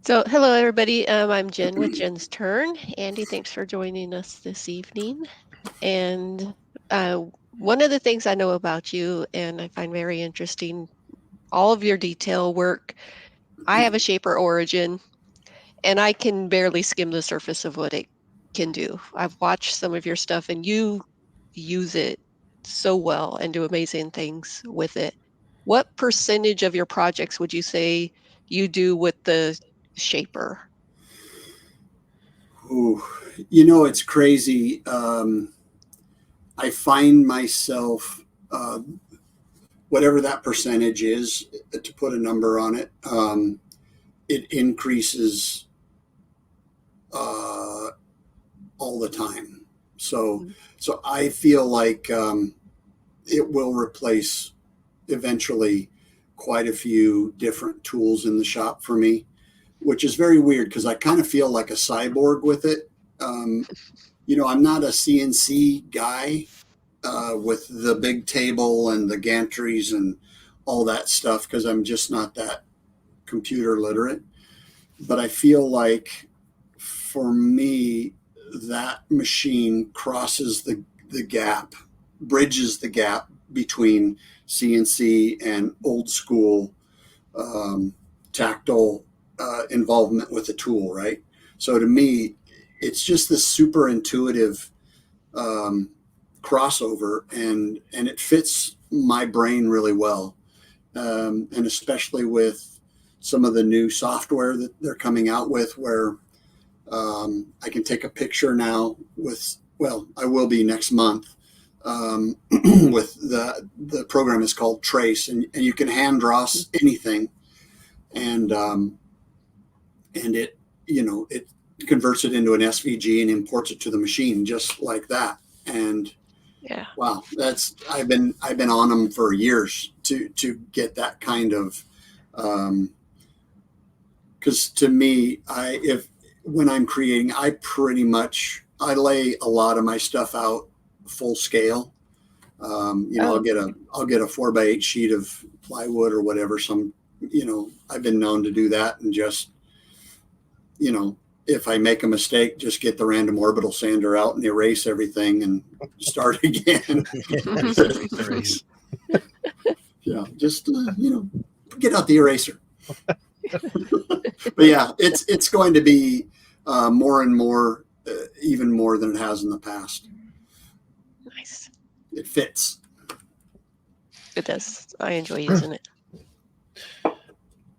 So, hello everybody. I'm Jen with Jen's Turn. Andy, thanks for joining us this evening. And one of the things I know about you and I find very interesting, all of your detail work. I have a Shaper origin and I can barely skim the surface of what it can do. I've watched some of your stuff and you use it so well and do amazing things with it. What percentage of your projects would you say you do with the Shaper? Ooh, it's crazy. I find myself, whatever that percentage is, to put a number on it, it increases uh, all the time. So, Mhm. so I feel like it will replace eventually quite a few different tools in the shop for me, which is very weird because I kind of feel like a cyborg with it. Um, I'm not a CNC guy with the big table and the gantries and all that stuff because I'm just not that computer literate. But I feel like for me, that machine crosses the gap, bridges the gap between CNC and old school um, tactile involvement with the tool, right? So to me, it's just this super intuitive um, crossover, and it fits my brain really well, and especially with some of the new software that they're coming out with, where I can take a picture now with. Well, I will be next month. With the program is called Trace, and you can hand draw anything, and it converts it into an SVG and imports it to the machine just like that. And Yeah. wow, that's I've been on them for years to get that kind of, because to me, I if when I'm creating, I lay a lot of my stuff out full scale. Oh, I'll get a 4x8 sheet of plywood or whatever. I've been known to do that, and just you know, if I make a mistake, just get the random orbital sander out and erase everything and start again. Erase. Yeah, just get out the eraser. But yeah, it's going to be more and more, even more than it has in the past. nice. It fits. It does. I enjoy using it.